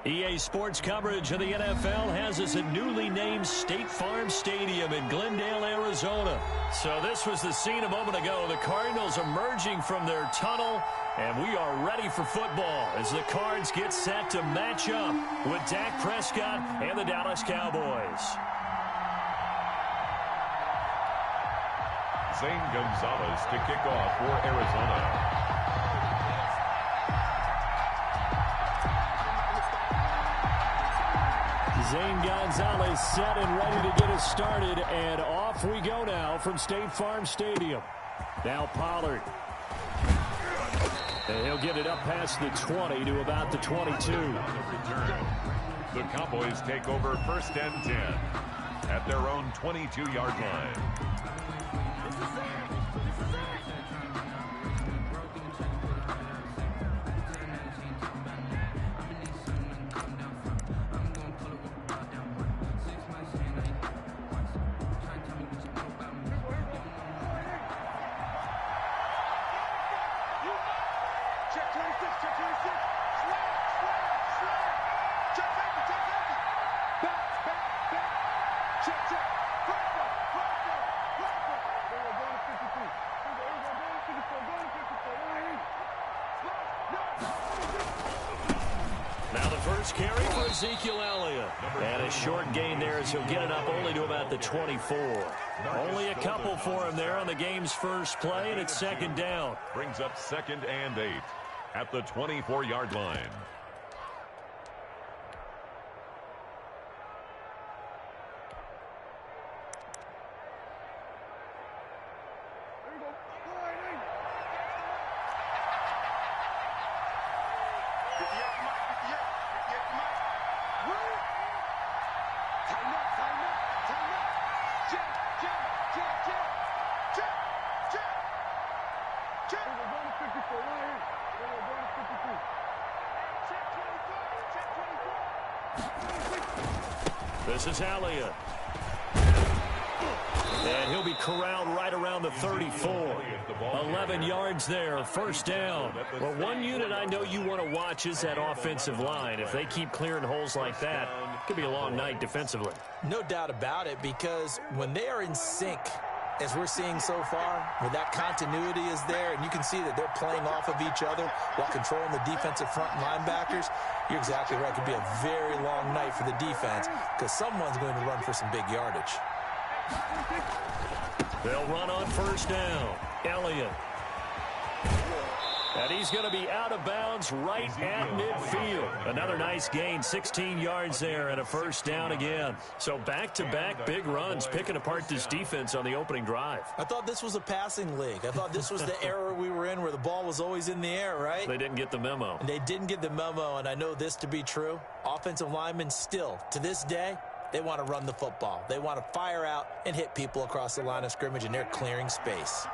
EA Sports coverage of the NFL has us at newly named State Farm Stadium in Glendale, Arizona. So this was the scene a moment ago. The Cardinals emerging from their tunnel, and we are ready for football as the Cards get set to match up with Dak Prescott and the Dallas Cowboys. Zane Gonzalez to kick off for Arizona. Zane Gonzalez set and ready to get us started, and off we go now from State Farm Stadium. Now Pollard. And he'll get it up past the 20 to about the 22. The Cowboys take over first and 10 at their own 22-yard line. Now the first carry for Ezekiel Elliott. And a short gain there as he'll get it up only to about the 24. Only a couple for him there on the game's first play, and it's second down. Brings up 2nd and 8 at the 24-yard line. This is Elliott. And he'll be corralled right around the 34. 11 yards there, first down. Well, one unit I know you want to watch is that offensive line. If they keep clearing holes like that, it could be a long night defensively. No doubt about it, because when they are in sync, as we're seeing so far, where that continuity is there, and you can see that they're playing off of each other while controlling the defensive front linebackers, you're exactly right. It could be a very long night for the defense because someone's going to run for some big yardage. They'll run on first down. Elliott. And he's going to be out of bounds right at midfield. Another nice gain, 16 yards there and a first down again. So back-to-back big runs, picking apart this defense on the opening drive. I thought this was a passing league. I thought this was the era we were in where the ball was always in the air, right? They didn't get the memo. And they didn't get the memo, and I know this to be true. Offensive linemen still, to this day, they want to run the football. They want to fire out and hit people across the line of scrimmage, and they're clearing space.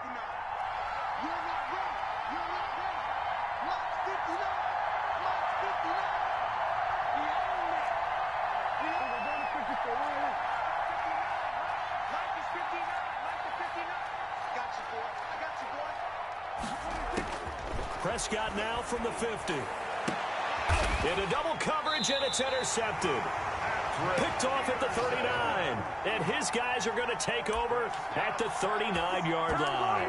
Prescott now from the 50. Into double coverage, and it's intercepted. Picked off at the 39. And his guys are going to take over at the 39-yard line.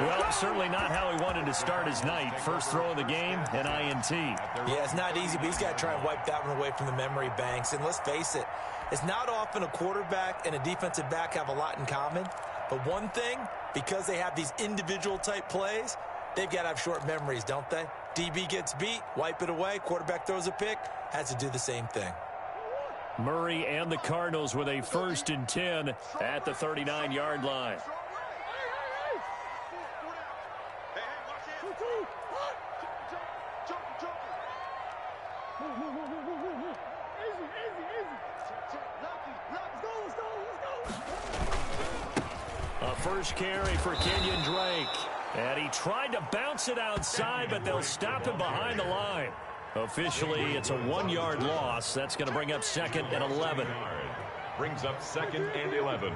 Well, certainly not how he wanted to start his night. First throw of the game, an INT. Yeah, it's not easy, but he's got to try and wipe that one away from the memory banks. And let's face it, it's not often a quarterback and a defensive back have a lot in common. But one thing, because they have these individual type plays, they've got to have short memories, don't they? DB gets beat, wipe it away. Quarterback throws a pick, has to do the same thing. Murray and the Cardinals with a 1st and 10 at the 39-yard line. A first carry for Kenyon Drake. And he tried to bounce it outside, but they'll stop him behind the line. Officially, it's a 1-yard loss. That's going to bring up 2nd and 11. Brings up 2nd and 11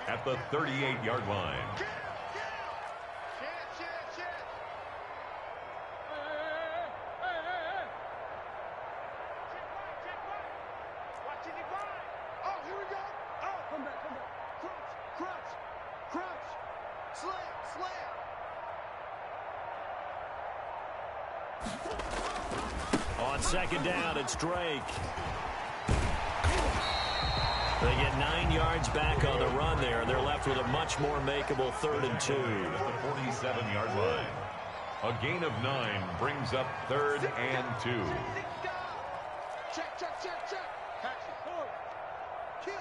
at the 38-yard line. On second down, it's Drake. They get 9 yards back on the run there. They're left with a much more makeable 3rd and 2. The 47-yard line. A gain of 9 brings up 3rd and 2. Check, check, check, check. Kill.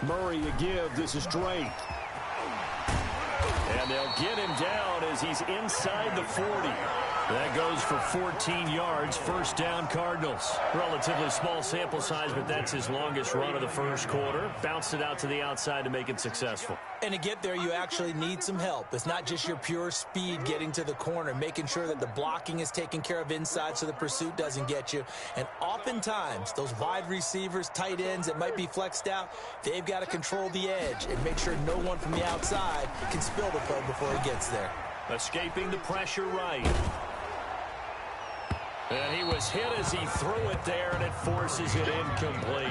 Murray a give. This is Drake. And they'll get him down as he's inside the 40. That goes for 14 yards. First down, Cardinals. Relatively small sample size, but that's his longest run of the first quarter. Bounced it out to the outside to make it successful. And to get there, you actually need some help. It's not just your pure speed getting to the corner, making sure that the blocking is taken care of inside so the pursuit doesn't get you. And oftentimes, those wide receivers, tight ends that might be flexed out, they've got to control the edge and make sure no one from the outside can spill the play before he gets there. Escaping the pressure right. And he was hit as he threw it there, and it forces it incomplete.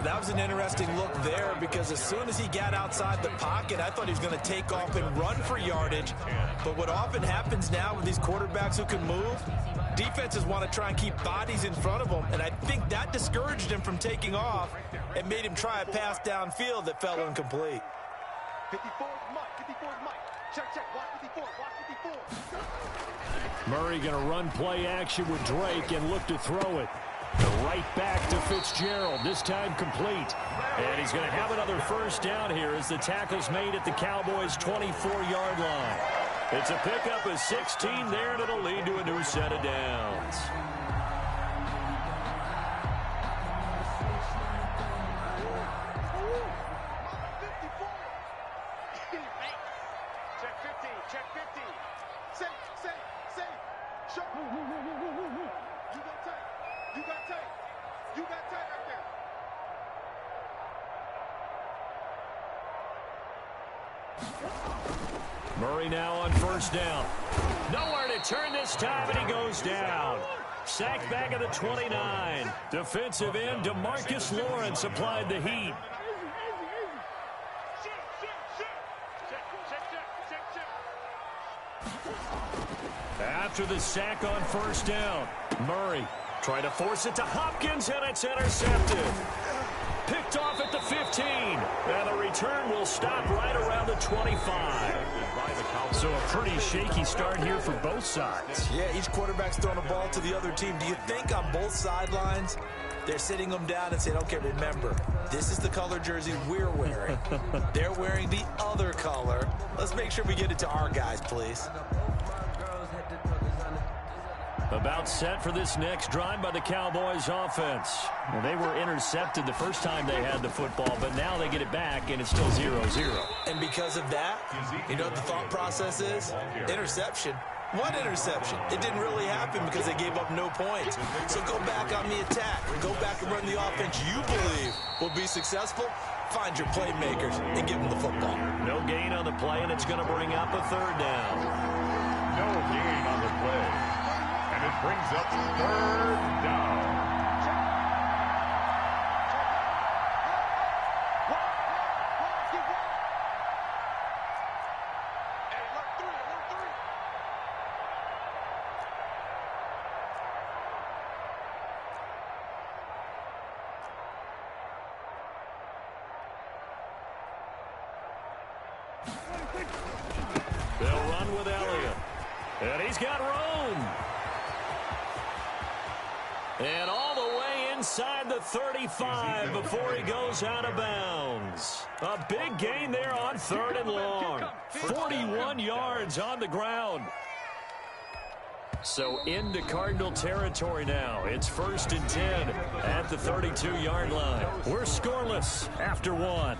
That was an interesting look there because as soon as he got outside the pocket, I thought he was going to take off and run for yardage. But what often happens now with these quarterbacks who can move, defenses want to try and keep bodies in front of them, and I think that discouraged him from taking off and made him try a pass downfield that fell incomplete. 54 is Mike. 54 is Mike. Check, check. Watch 54. Watch 54. Murray going to run play action with Drake and look to throw it. Right back to Fitzgerald, this time complete. And he's going to have another first down here as the tackle's made at the Cowboys' 24-yard line. It's a pickup of 16 there, and it'll lead to a new set of downs. Check 50. Check 50. Safe. Show. You got tight. You got tight. You got tight right there. Murray now on first down. Nowhere to turn this time, and he goes down. Sacked back at the 29. Defensive end DeMarcus Lawrence applied the heat. After the sack on first down, Murray trying to force it to Hopkins, and it's intercepted. Picked off at the 15, and the return will stop right around the 25. So a pretty shaky start here for both sides. Yeah, each quarterback's throwing a ball to the other team. Do you think on both sidelines they're sitting them down and saying, okay, remember, this is the color jersey we're wearing. They're wearing the other color. Let's make sure we get it to our guys, please. About set for this next drive by the Cowboys offense. Well, they were intercepted the first time they had the football, but now they get it back, and it's still 0-0. And because of that, you know what the thought process is? Interception. What interception? It didn't really happen because they gave up no points. So go back on the attack. Go back and run the offense you believe will be successful. Find your playmakers and give them the football. No gain on the play, and it's going to bring up a third down. No gain on the play. And it brings up 3rd down. They'll run with Elliott. And he's got room. And all the way inside the 35 before he goes out of bounds. A big gain there on 3rd and long. 41 yards on the ground. So into Cardinal territory now. It's 1st and 10 at the 32-yard line. We're scoreless after 1.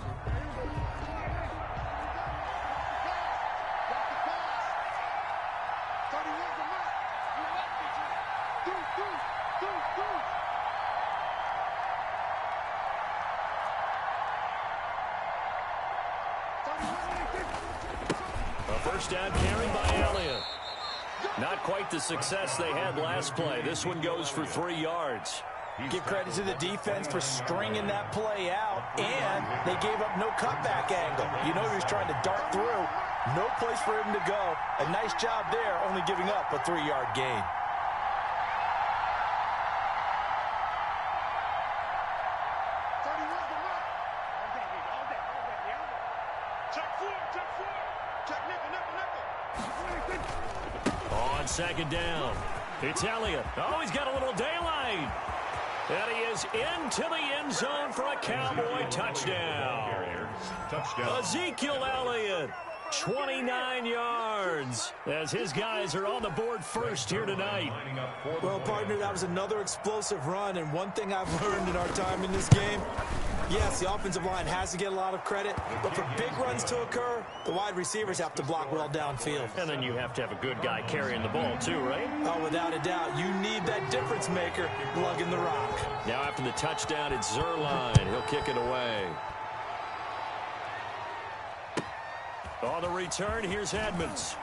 First down carried by Elliott. Not quite the success they had last play. This one goes for 3 yards. Give credit to the defense for stringing that play out, and they gave up no cutback angle. You know he was trying to dart through. No place for him to go. A nice job there, only giving up a 3-yard gain. On second down, it's Elliott. Oh, he's got a little daylight. And he is into the end zone for a Cowboy touchdown. Ezekiel Elliott, 29 yards, as his guys are on the board first here tonight. Well, partner, that was another explosive run, and one thing I've learned in our time in this game, yes, the offensive line has to get a lot of credit, but for big runs to occur, the wide receivers have to block well downfield. And then you have to have a good guy carrying the ball too, right? Oh, without a doubt. You need that difference maker lugging the rock. Now after the touchdown, it's Zerline. He'll kick it away. On the return, here's Edmonds.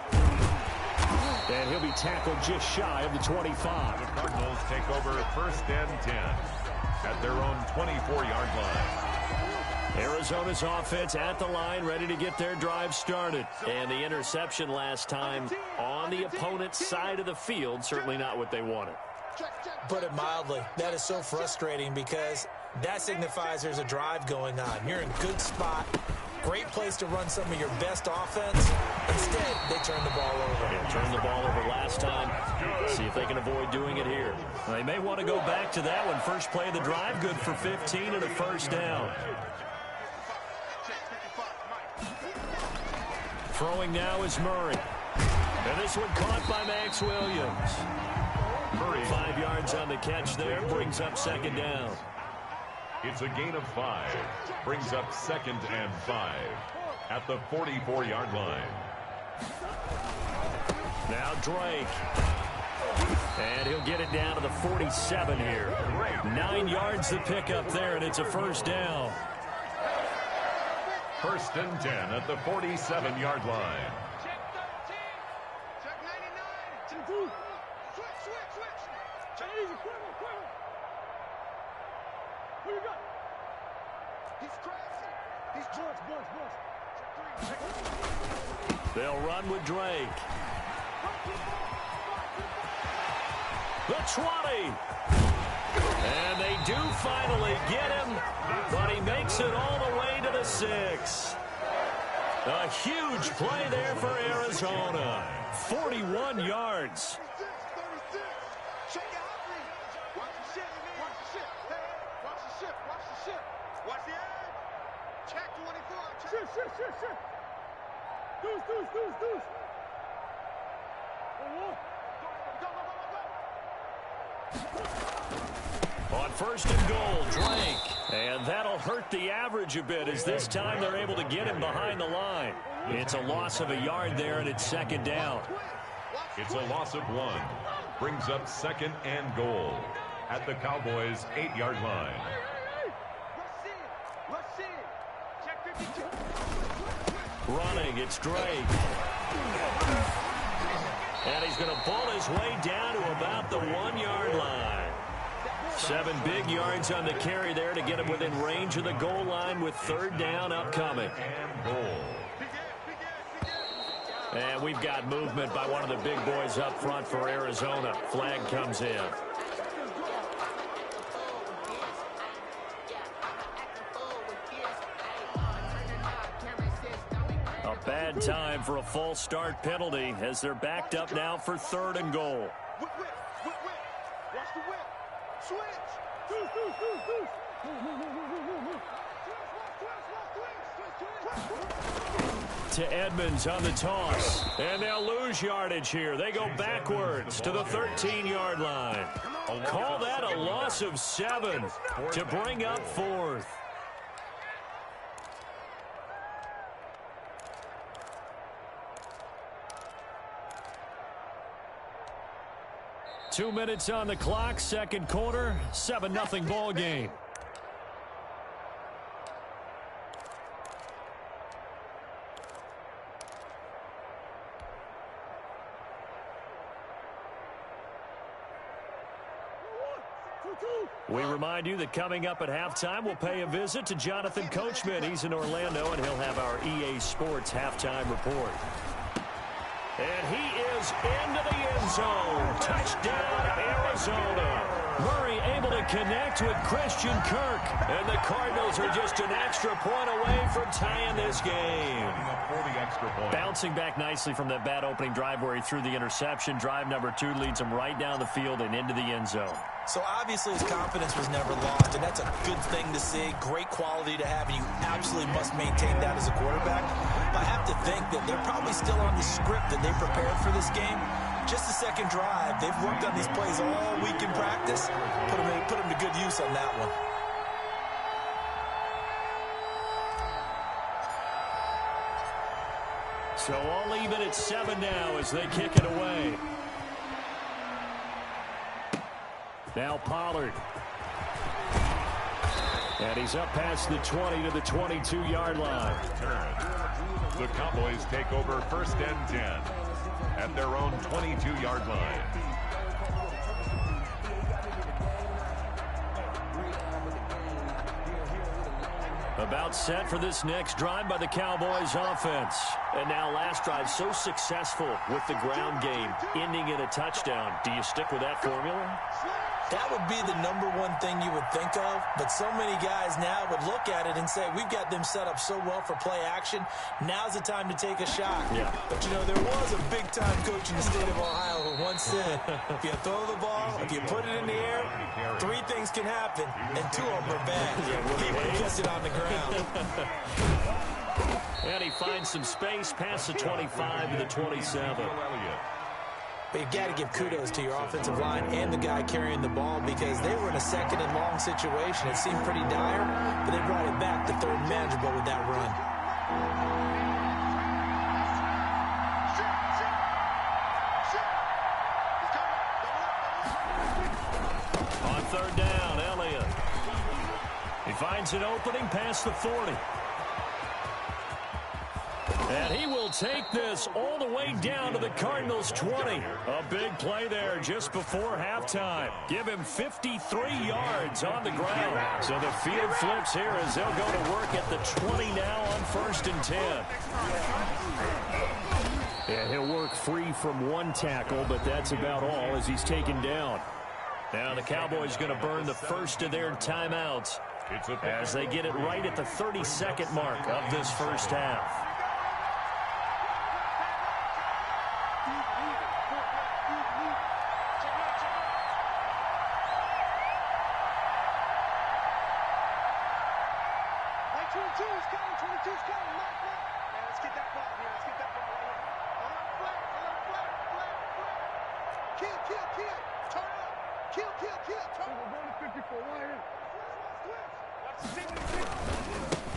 And he'll be tackled just shy of the 25. The Cardinals take over first and 10 at their own 24-yard line. Arizona's offense at the line, ready to get their drive started. And the interception last time on the opponent's side of the field, certainly not what they wanted. Put it mildly, that is so frustrating because that signifies there's a drive going on. You're in a good spot. Great place to run some of your best offense. Instead, they turn the ball over. Yeah, turned the ball over last time. See if they can avoid doing it here. They may want to go back to that one. First play of the drive, good for 15 and a first down. Throwing now is Murray. And this one caught by Max Williams. Murray, 5 yards on the catch there, brings up second down. It's a gain of 5. Brings up second and 5 at the 44-yard line. Now Drake. And he'll get it down to the 47 here. 9 yards to pick up there, and it's a first down. First and 10 at the 47-yard line. Check 13. Check 99. Check 2. Switch. Check easy. Quiver. Who you got? He's crazy. He's George. Check 3. They'll run with Drake. The 20. And they do finally get him, but he makes it all the way to the 6. A huge play there for Arizona. 41 yards. 36. Check out. Watch the shit. Hey, watch the shit. Watch the edge. Check 24. Shit. Deuce. Go. On first and goal, Drake. And that'll hurt the average a bit as this time they're able to get him behind the line. It's a loss of a yard there, and it's second down. It's a loss of 1. Brings up second and goal at the Cowboys' 8-yard line. Let's see it. Check 52. Running, it's Drake. And he's going to pull his way down to about the 1-yard line. 7 big yards on the carry there to get him within range of the goal line with third down upcoming. And goal. And we've got movement by one of the big boys up front for Arizona. Flag comes in. A bad time for a false start penalty as they're backed up now for third and goal. Whip. Watch the whip. Switch. To Edmonds on the toss. And they'll lose yardage here. They go backwards to the 13-yard line. Call that a loss of 7 to bring up fourth. Two minutes on the clock, second quarter, 7-0 ball game. We remind you that coming up at halftime, we'll pay a visit to Jonathan Coachman. He's in Orlando, and he'll have our EA Sports halftime report. And he is into the end zone. Touchdown, Arizona. Murray able to connect with Christian Kirk. And the Cardinals are just an extra point away from tying this game. Bouncing back nicely from that bad opening drive where he threw the interception. Drive number 2 leads him right down the field and into the end zone. So obviously his confidence was never lost, and that's a good thing to see. Great quality to have, and you absolutely must maintain that as a quarterback. But I have to think that they're probably still on the script that they prepared for this game. Just the second drive, they've worked on these plays all week in practice. Put them to good use on that one. So all even at 7 now as they kick it away. Now Pollard. And he's up past the 20 to the 22-yard line. The Cowboys take over 1st and 10 at their own 22-yard line. About set for this next drive by the Cowboys offense. And now last drive so successful with the ground game, ending in a touchdown. Do you stick with that formula? That would be the #1 thing you would think of, but so many guys now would look at it and say, we've got them set up so well for play action, now's the time to take a shot. Yeah. But, you know, there was a big-time coach in the state of Ohio who once said, if you throw the ball, if you put it in the air, 3 things can happen, and 2 of them are bad. He would have kissed it on the ground. And he finds some space past the 25 to the 27. But you've got to give kudos to your offensive line and the guy carrying the ball because they were in a 2nd and long situation. It seemed pretty dire, but they brought it back to 3rd and manageable with that run. On 3rd down, Elliott. He finds an opening past the 40. And he will take this all the way down to the Cardinals' 20. A big play there just before halftime. Give him 53 yards on the ground. So the field flips here as they'll go to work at the 20 now on 1st and 10. Yeah, he'll work free from 1 tackle, but that's about all as he's taken down. Now the Cowboys going to burn the first of their timeouts as they get it right at the 32nd mark of this first half.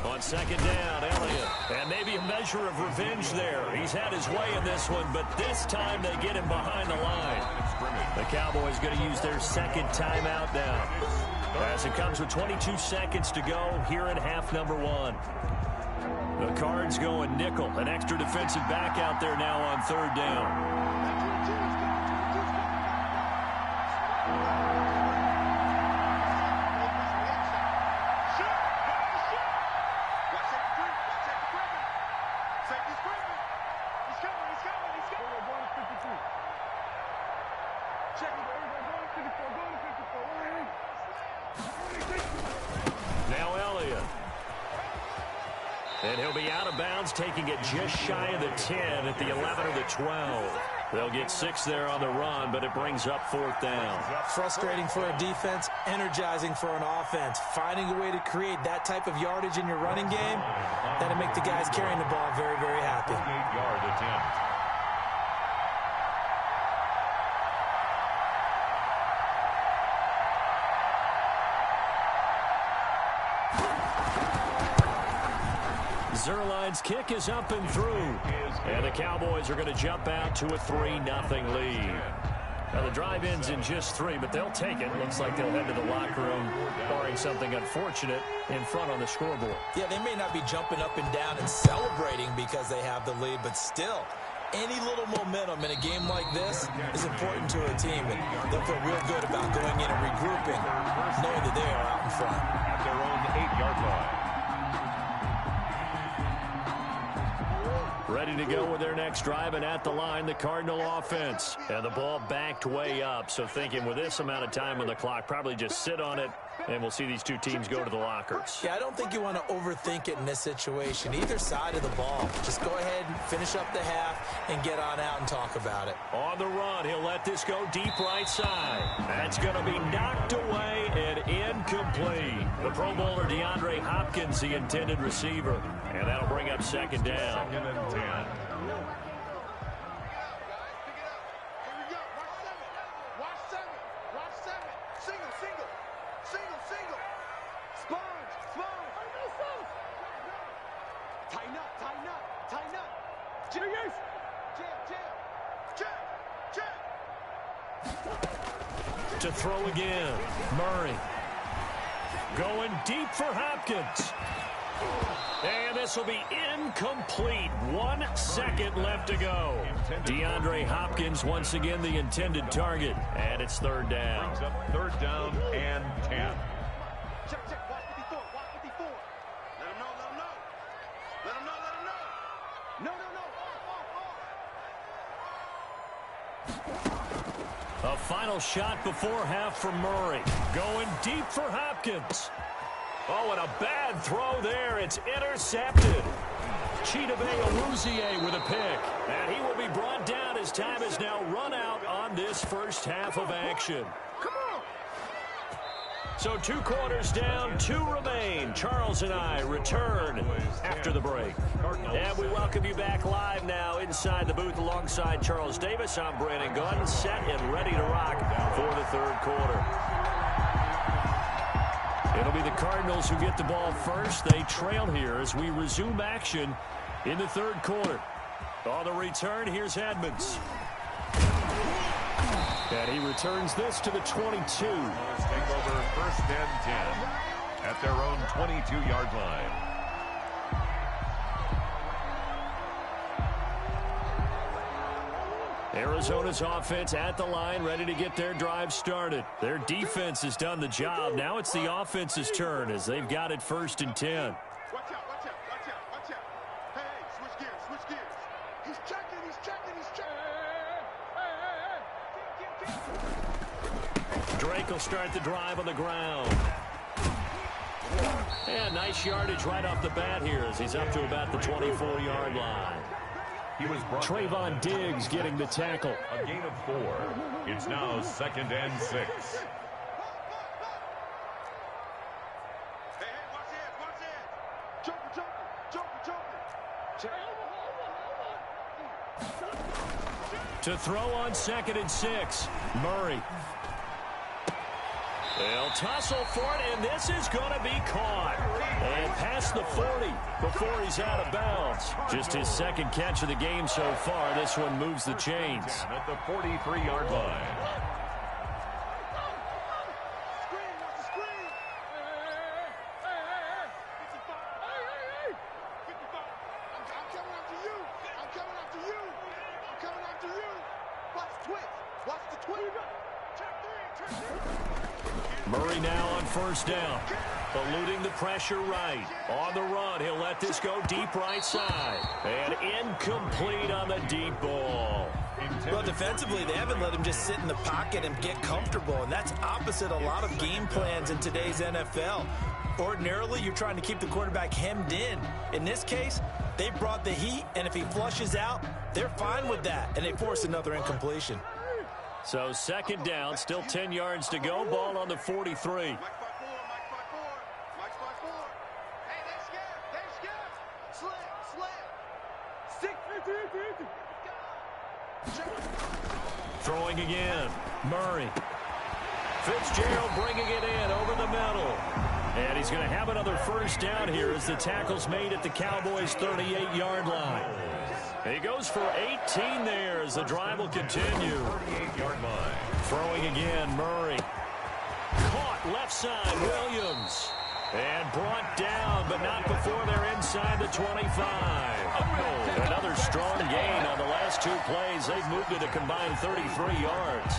On 2nd down, Elliott. And maybe a measure of revenge there. He's had his way in this one, but this time they get him behind the line. The Cowboys going to use their 2nd timeout now, as it comes with 22 seconds to go here in half number 1. The Cards going nickel. An extra defensive back out there now on 3rd down. Now Elliott. And he'll be out of bounds, taking it just shy of the 10 at the 11 or the 12. They'll get 6 there on the run, but it brings up 4th down. Frustrating for a defense, energizing for an offense. Finding a way to create that type of yardage in your running game, that'll make the guys carrying the ball very, very happy. 8-yard attempt. Zerline's kick is up and through. And the Cowboys are going to jump out to a 3-0 lead. Now the drive ends in just 3, but they'll take it. Looks like they'll head to the locker room, barring something unfortunate in front on the scoreboard. Yeah, they may not be jumping up and down and celebrating because they have the lead, but still, any little momentum in a game like this is important to a team, and they'll feel real good about going in and regrouping, knowing that they are out in front. At their own 8-yard line. Ready to go with their next drive, and at the line, the Cardinal offense. And the ball backed way up, so thinking with this amount of time on the clock, probably just sit on it, and we'll see these two teams go to the lockers. Yeah, I don't think you want to overthink it in this situation. Either side of the ball. Just go ahead and finish up the half and get on out and talk about it. On the run, he'll let this go deep right side. That's going to be knocked away and incomplete. The Pro Bowler DeAndre Hopkins, the intended receiver. And that'll bring up second down. 2nd and 10. To throw again. Murray. Going deep for Hopkins. And this will be incomplete. 1 second left to go. DeAndre Hopkins once again the intended target. And it's third down. Brings up 3rd down and 10. Check, check. Watch 54. Watch 54. Let him know. Let him know. Let him know. Let him know. No, no, no. A final shot before half for Murray. Going deep for Hopkins. Oh, and a bad throw there. It's intercepted. Chidobe Awuzie with a pick. And he will be brought down as time is now run out on this first half of action. Come on. So 2 quarters down, 2 remain. Charles and I return after the break. And we welcome you back live now inside the booth alongside Charles Davis. I'm Brandon Gunn, set and ready to rock for the 3rd quarter. It'll be the Cardinals who get the ball first. They trail here as we resume action in the 3rd quarter. On the return, here's Edmonds. And he returns this to the 22. Take over 1st and 10 at their own 22-yard line. Arizona's offense at the line, ready to get their drive started. Their defense has done the job. Now it's the offense's turn as they've got it 1st and 10. Watch out, watch out, watch out, watch out. Hey, switch gears, switch gears. He's checking, he's checking, he's checking. Drake will start the drive on the ground. And nice yardage right off the bat here as he's up to about the 24-yard line. He was brought Trayvon Diggs getting the tackle. a gain of 4. It's now 2nd and 6. Hey, watch it, watch it. Jumper, jumper, jumper, jumper. To throw on 2nd and 6. Murray. They'll tussle for it, and this is going to be caught. And past the 40 before he's out of bounds. Just his 2nd catch of the game so far. This one moves the chains. Down at the 43-yard line. Screen, watch the screen. 55. I'm coming after you. I'm coming after you. I'm coming after you. Watch the twist. Watch the twist. Check 3, check 3. Murray now on 1st down. Eluding the pressure right. On the run, he'll let this go deep right side. And incomplete on the deep ball. Well, defensively, they haven't let him just sit in the pocket and get comfortable, and that's opposite a lot of game plans in today's NFL. Ordinarily, you're trying to keep the quarterback hemmed in. In this case, they brought the heat, and if he flushes out, they're fine with that, and they force another incompletion. So 2nd down, still 10 yards to go. Ball on the 43. Mike 5-4, Mike 5-4, Mike 5-4. Hey, they scared, they scared. Slam. Throwing again. Murray. Fitzgerald bringing it in over the middle. And he's going to have another 1st down here as the tackle's made at the Cowboys' 38-yard line. He goes for 18 there as the drive will continue. 38-yard line. Throwing again, Murray. Caught left side, Williams. And brought down, but not before they're inside the 25. Another strong gain on the last two plays. They've moved it a combined 33 yards.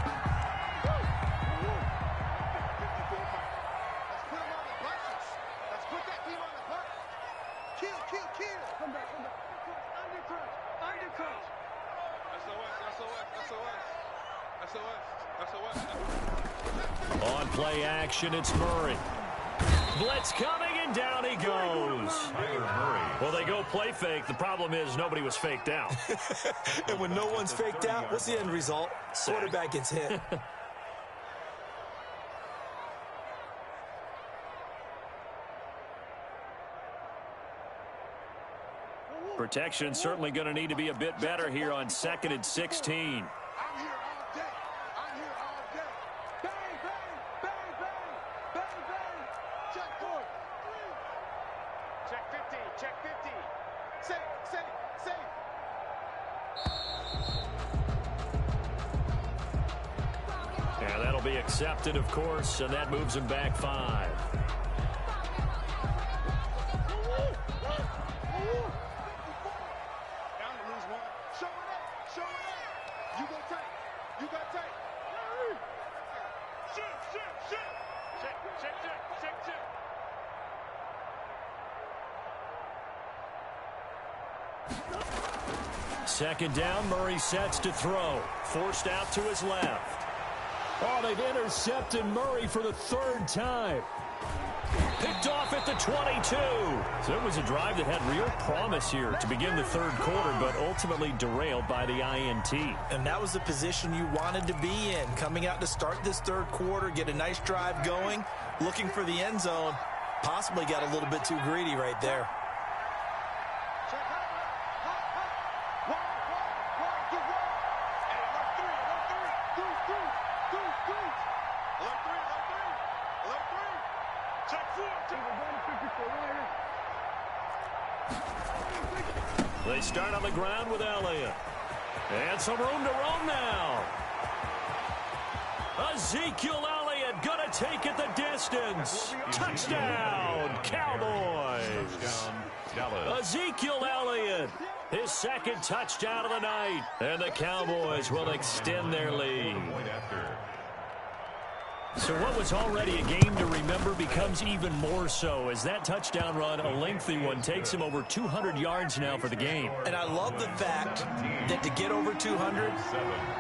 On play action, it's Murray. Blitz coming, and down he goes. Well, they go play fake. The problem is nobody was faked out. And when no one's faked out, what's the end result? Quarterback gets hit. Protection certainly going to need to be a bit better here on 2nd and 16. Yeah, that'll be accepted, of course, and that moves him back 5. Second down, Murray sets to throw. Forced out to his left. Oh, they've intercepted Murray for the 3rd time. Picked off at the 22. So it was a drive that had real promise here to begin the 3rd quarter, but ultimately derailed by the INT. And that was the position you wanted to be in. Coming out to start this 3rd quarter, get a nice drive going, looking for the end zone. Possibly got a little bit too greedy right there. They start on the ground with Elliott. And some room to roam now. Ezekiel Elliott going to take it the distance. Touchdown, Cowboys. Ezekiel Elliott, his 2nd touchdown of the night. And the Cowboys will extend their lead. So what was already a game to remember becomes even more so as that touchdown run, a lengthy one, takes him over 200 yards now for the game. And I love the fact that to get over 200,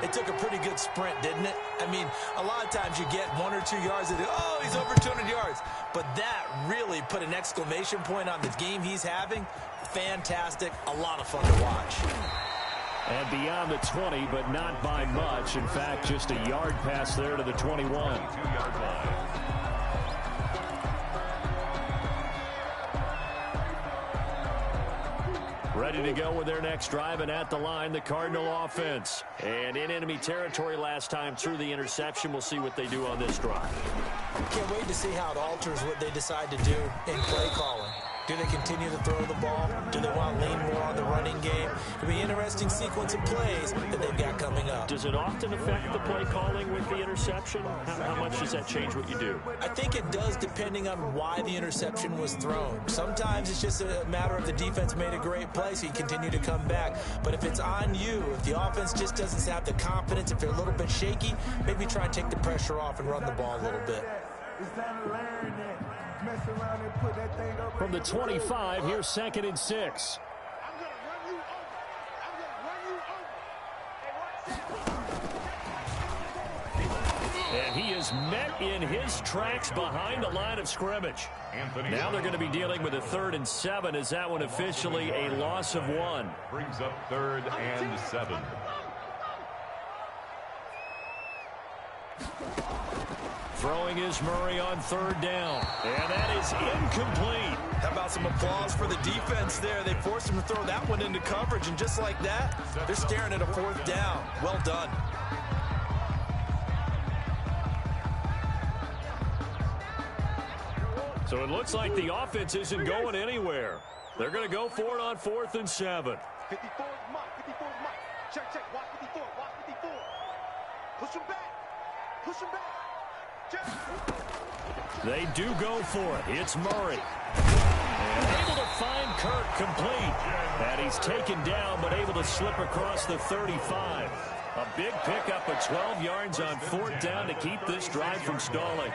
it took a pretty good sprint, didn't it? I mean, a lot of times you get 1 or 2 yards and oh, he's over 200 yards. But that really put an exclamation point on the game he's having. Fantastic. A lot of fun to watch. And beyond the 20, but not by much. In fact, just a yard pass there to the 21. 2-yard line. Ready to go with their next drive, and at the line, the Cardinal offense. And in enemy territory last time through the interception. We'll see what they do on this drive. Can't wait to see how it alters what they decide to do in play calling. Do they continue to throw the ball? Do they want to lean more on the running game? It'll be an interesting sequence of plays that they've got coming up. Does it often affect the play calling with the interception? How much does that change what you do? I think it does depending on why the interception was thrown. Sometimes it's just a matter of the defense made a great play, so you continue to come back. But if it's on you, if the offense just doesn't have the confidence, if they're a little bit shaky, maybe try and take the pressure off and run the ball a little bit. From the 25, here's 2nd and 6. And he is met in his tracks behind the line of scrimmage. Now they're going to be dealing with a 3rd and 7. Is that one officially a loss of 1? Brings up 3rd and 7. Throwing is Murray on 3rd down. And that is incomplete. How about some applause for the defense there? They forced him to throw that one into coverage, and just like that, they're staring at a 4th down. Well done. So it looks like the offense isn't going anywhere. They're going to go for it on 4th and 7. 54 Mike, 54 Mike. Check, watch 54, watch 54. Push him back. They do go for it. It's Murray. And able to find Kirk complete. And he's taken down, but able to slip across the 35. A big pickup of 12 yards on 4th down to keep this drive from stalling.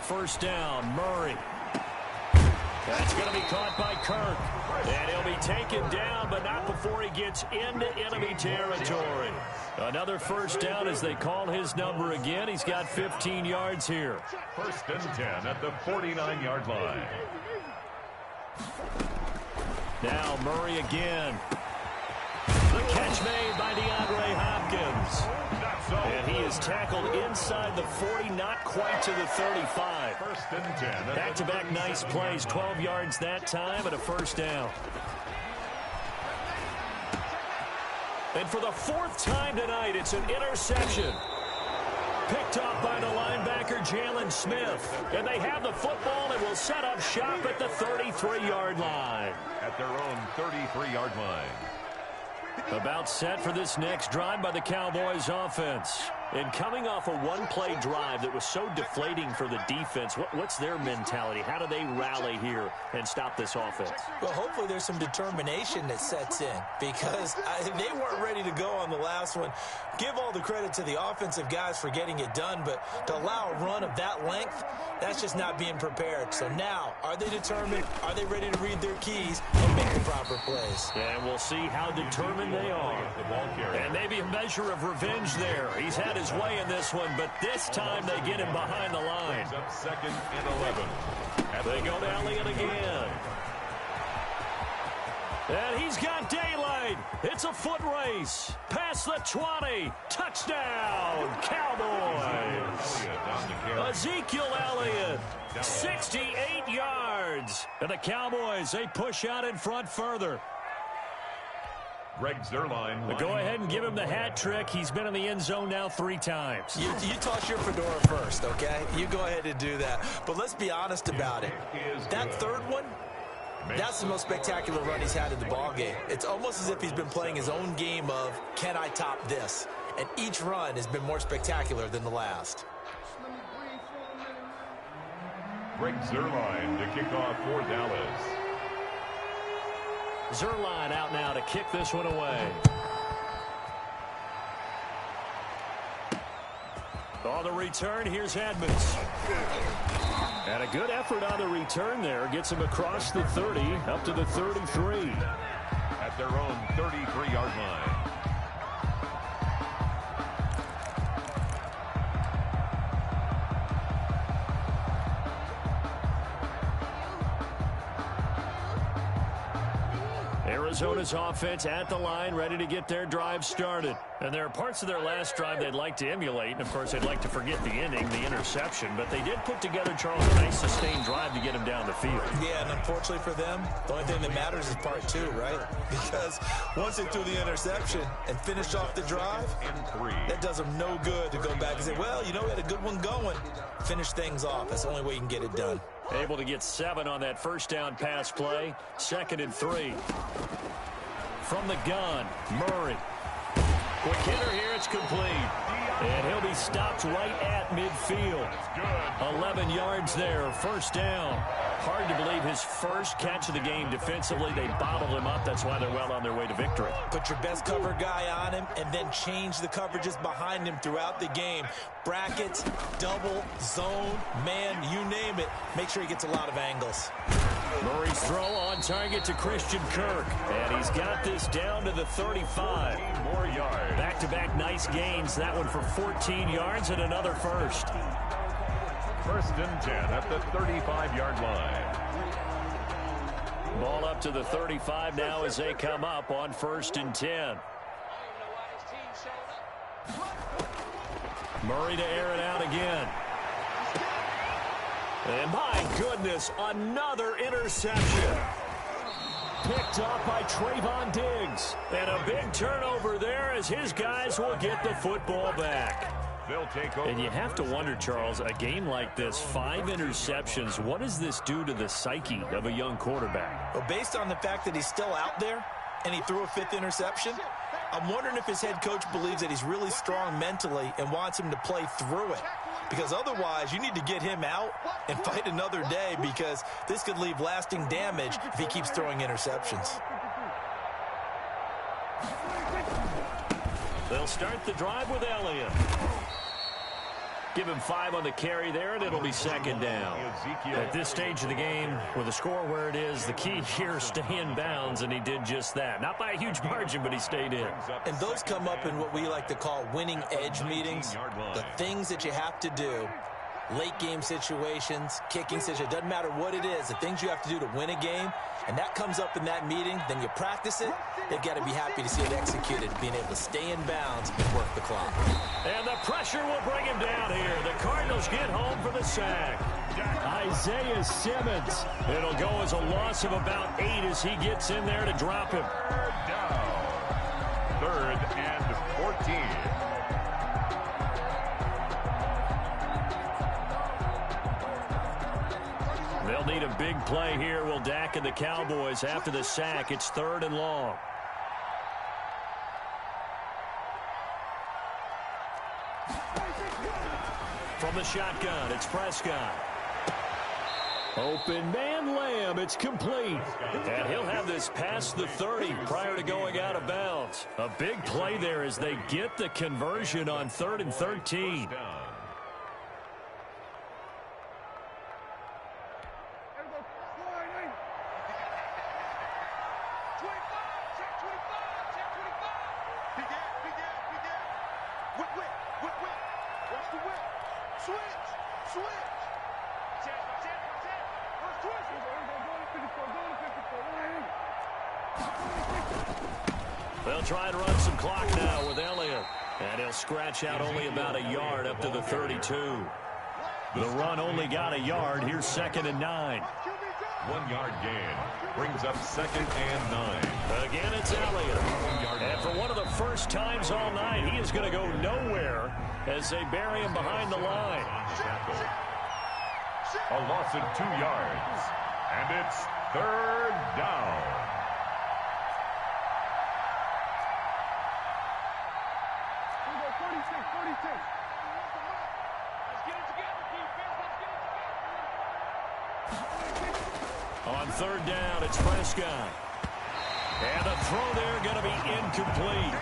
First down, Murray. That's going to be caught by Kirk. And he'll be taken down, but not before he gets into enemy territory. Another first down as they call his number again. He's got 15 yards here. 1st and 10 at the 49-yard line. Now Murray again. The catch made by DeAndre Hopkins. And he is tackled inside the 40, not quite to the 35. 1st and 10. Back-to-back nice plays, 12 yards that time and a first down. And for the 4th time tonight, it's an interception. Picked off by the linebacker, Jalen Smith. And they have the football and will set up shop at the 33-yard line. At their own 33-yard line. About set for this next drive by the Cowboys offense. And coming off a one-play drive that was so deflating for the defense, what's their mentality? How do they rally here and stop this offense? Well, hopefully there's some determination that sets in because they weren't ready to go on the last one. Give all the credit to the offensive guys for getting it done, but to allow a run of that length, that's just not being prepared. So now, are they determined? Are they ready to read their keys and make the proper plays? And we'll see how determined they are. And maybe a measure of revenge there. He's had his way in this one, but this time they get him behind the line. Up 2nd and 11. They go to Elliott again. And he's got daylight. It's a foot race. Past the 20. Touchdown, Cowboys. Ezekiel Elliott, 68 yards. And the Cowboys, they push out in front further. Greg Zuerlein. Go ahead and give him the hat trick. He's been in the end zone now 3 times. You toss your fedora first, okay? You go ahead and do that. But let's be honest about it. That 3rd one, that's the most spectacular run he's had in the ballgame. It's almost as if he's been playing his own game of, can I top this? And each run has been more spectacular than the last. Greg Zuerlein to kick off for Dallas. Zuerlein out now to kick this one away. On the return, here's Edmonds. And a good effort on the return there. Gets him across the 30, up to the 33. At their own 33-yard line. Arizona's offense at the line, ready to get their drive started. And there are parts of their last drive they'd like to emulate. And, of course, they'd like to forget the ending, the interception. But they did put together, Charles, a nice sustained drive to get him down the field. Yeah, and unfortunately for them, the only thing that matters is part 2, right? Because once they threw the interception and finished off the drive, that does them no good to go back and say, well, you know, we had a good one going. Finish things off. That's the only way you can get it done. Able to get 7 on that first down pass play. 2nd and 3. From the gun, Murray. Quick hitter here, it's complete. And he'll be stopped right at midfield. 11 yards there, first down. Hard to believe his first catch of the game defensively. They bottled him up. That's why they're well on their way to victory. Put your best cover guy on him and then change the coverages behind him throughout the game. Brackets, double, zone, man, you name it. Make sure he gets a lot of angles. Murray's throw on target to Christian Kirk. And he's got this down to the 35. More yards. Back-to-back nice gains. That one for 14 yards and another first. 1st and 10 at the 35-yard line. Ball up to the 35 now as they come up on 1st and 10. Murray to air it out again. And my goodness, another interception. Picked up by Trayvon Diggs. And a big turnover there as his guys will get the football back. They'll take over. And you have to wonder, Charles, a game like this, 5 interceptions, what does this do to the psyche of a young quarterback? Well, based on the fact that he's still out there and he threw a 5th interception, I'm wondering if his head coach believes that he's really strong mentally and wants him to play through it. Because otherwise, you need to get him out and fight another day, because this could leave lasting damage if he keeps throwing interceptions. They'll start the drive with Elliott. Give him 5 on the carry there, and it'll be second down. At this stage of the game, with the score where it is, the key here is stay in bounds, and he did just that. Not by a huge margin, but he stayed in. And those come up in what we like to call winning edge meetings. The things that you have to do, late game situations, kicking situations, doesn't matter what it is, the things you have to do to win a game, and that comes up in that meeting, then you practice it. They've got to be happy to see it executed, being able to stay in bounds and work the clock. And the pressure will bring him down here. The Cardinals get home for the sack. Isaiah Simmons. It'll go as a loss of about 8 as he gets in there to drop him. Third down. 3rd and 14. They'll need a big play here. Will Dak and the Cowboys after the sack. It's 3rd and long. From the shotgun, it's Prescott. Open man Lamb, it's complete. And he'll have this past the 30 prior to going out of bounds. A big play there as they get the conversion on 3rd and 13. They'll try and run some clock now with Elliott. And he'll scratch out only about a yard up to the 32. The run only got a yard. Here's 2nd and 9. 1 yard gain. Brings up 2nd and 9. Again, it's Elliott. And for one of the first times all night, he is going to go nowhere as they bury him behind the line. A loss of 2 yards. And it's 3rd down. On 3rd down, it's Prescott. And the throw there going to be incomplete.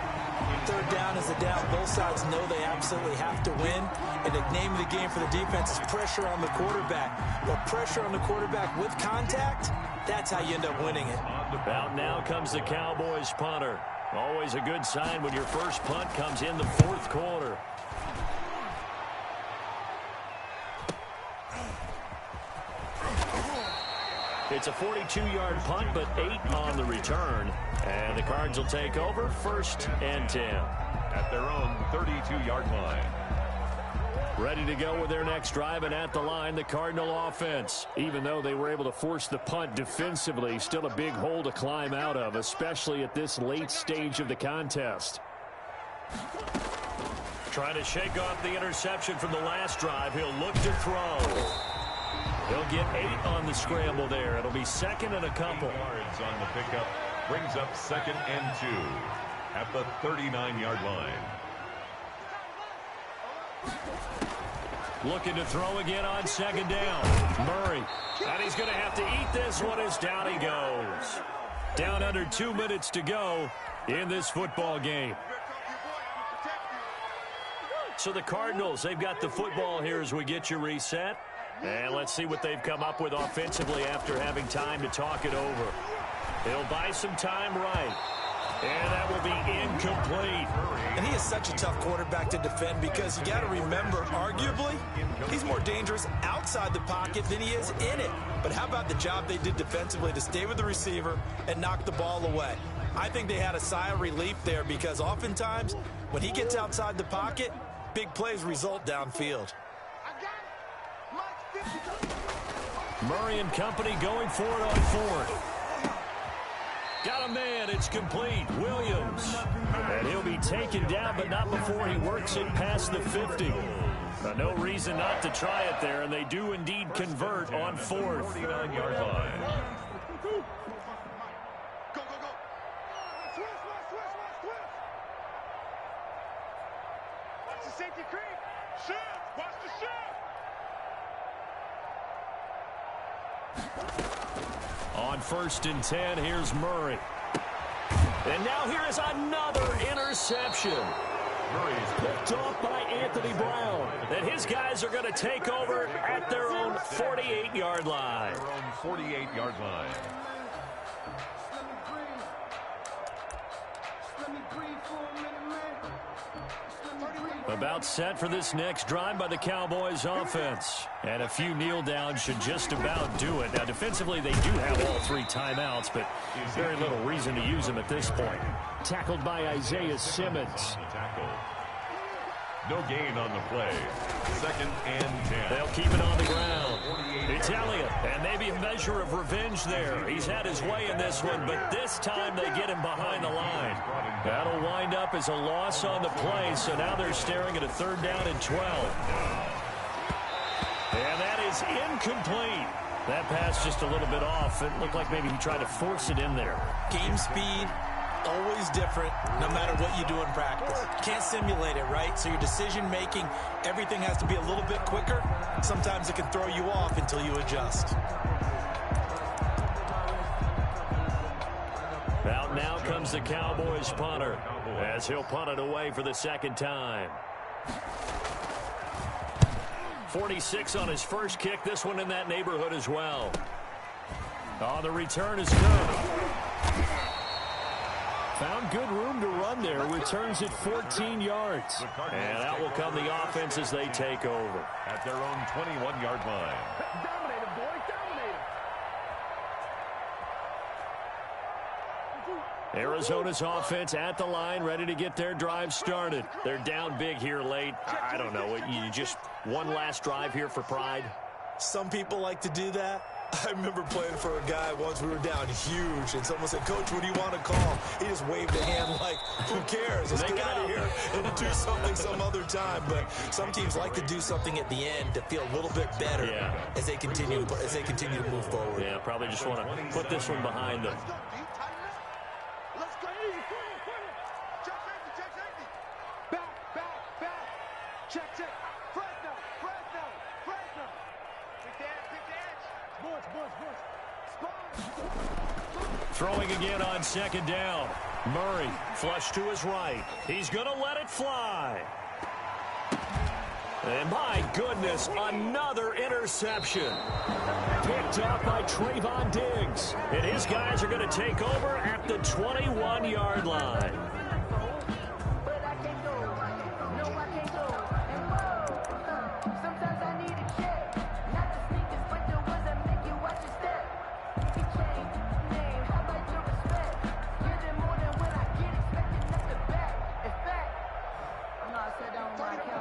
3rd down is a down. Both sides know they absolutely have to win. And the name of the game for the defense is pressure on the quarterback. But pressure on the quarterback with contact, that's how you end up winning it. Out now comes the Cowboys punter. Always a good sign when your first punt comes in the 4th quarter. It's a 42-yard punt, but 8 on the return. And the Cards will take over 1st and 10. At their own 32-yard line. Ready to go with their next drive, and at the line, the Cardinal offense. Even though they were able to force the punt defensively, still a big hole to climb out of, especially at this late stage of the contest. Trying to shake off the interception from the last drive. He'll look to throw. He'll get 8 on the scramble there. It'll be 2nd and a couple. Yards on the pickup. Brings up 2nd and 2 at the 39-yard line. Looking to throw again on 2nd down. Murray. And he's going to have to eat this one as down he goes. Down under 2 minutes to go in this football game. So the Cardinals, they've got the football here as we get you reset. And let's see what they've come up with offensively after having time to talk it over. He'll buy some time right. And that will be incomplete. And he is such a tough quarterback to defend because you got to remember, arguably, he's more dangerous outside the pocket than he is in it. But how about the job they did defensively to stay with the receiver and knock the ball away? I think they had a sigh of relief there because oftentimes when he gets outside the pocket, big plays result downfield. Murray and company going for it on 4th. Got a man. It's complete. Williams. And he'll be taken down, but not before he works it past the 50. No reason not to try it there, and they do indeed convert on 4th. 49-yard line. safety creep. Shift. Watch the shift. On 1st and 10, here's Murray. And now here is another interception. Murray's picked off by Anthony Brown. And his guys are going to take over at their own 48-yard line. Their own 48-yard line. About set for this next drive by the Cowboys offense. And a few kneel downs should just about do it. Now, defensively, they do have all 3 timeouts, but very little reason to use them at this point. Tackled by Isaiah Simmons. No gain on the play. 2nd and 10. They'll keep it on the ground. Italian, and maybe a measure of revenge there. He's had his way in this one, but this time they get him behind the line. That'll wind up as a loss on the play, so now they're staring at a 3rd down and 12. And that is incomplete. That pass just a little bit off. It looked like maybe he tried to force it in there. Game speed, always different, no matter what you do in practice. You can't simulate it, right? So your decision-making, everything has to be a little bit quicker. Sometimes it can throw you off until you adjust. Out now comes the Cowboys punter, as he'll punt it away for the 2nd time. 46 on his first kick. This one in that neighborhood as well. Oh, the return is good. Found good room to run there. Returns at 14 yards. And out will come the offense as they take over. At their own 21-yard line. Dominate him, boys. Dominate him. Arizona's offense at the line, ready to get their drive started. They're down big here late. I don't know. You just one last drive here for pride? Some people like to do that. I remember playing for a guy once. We were down huge, and someone said, "Coach, what do you want to call?" He just waved a hand like, "Who cares? Let's get out of here and do something some other time." But some teams like to do something at the end to feel a little bit better as they continue to move forward. Yeah, probably just want to put this one behind them. Let's go. Check safety. Back. Check. Fresno. Big dance. Boys. Throwing again on 2nd down. Murray, flush to his right. He's going to let it fly. And my goodness, another interception. Picked up by Trayvon Diggs. And his guys are going to take over at the 21-yard line.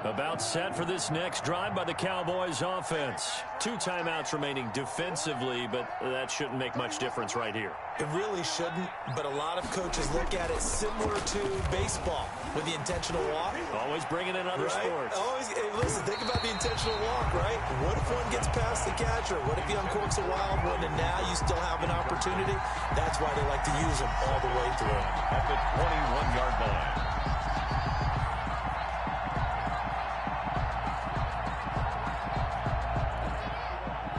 About set for this next drive by the Cowboys offense. 2 timeouts remaining defensively, but that shouldn't make much difference right here. It really shouldn't, but a lot of coaches look at it similar to baseball with the intentional walk. Always bringing in other sports. Hey, listen, think about the intentional walk, right? What if one gets past the catcher? What if he uncorks a wild one and now you still have an opportunity? That's why they like to use them all the way through. At the 21-yard line.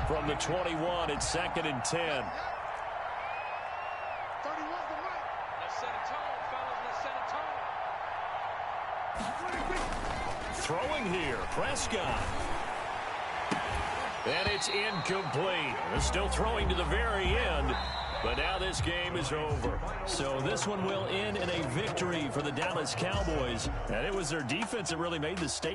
From the 21, it's 2nd and 10. 31's the right. Let's set a tone, fellas. Let's set a tone. Throwing here, Prescott. And it's incomplete. They're still throwing to the very end. But now this game is over. So this one will end in a victory for the Dallas Cowboys. And it was their defense that really made the statement.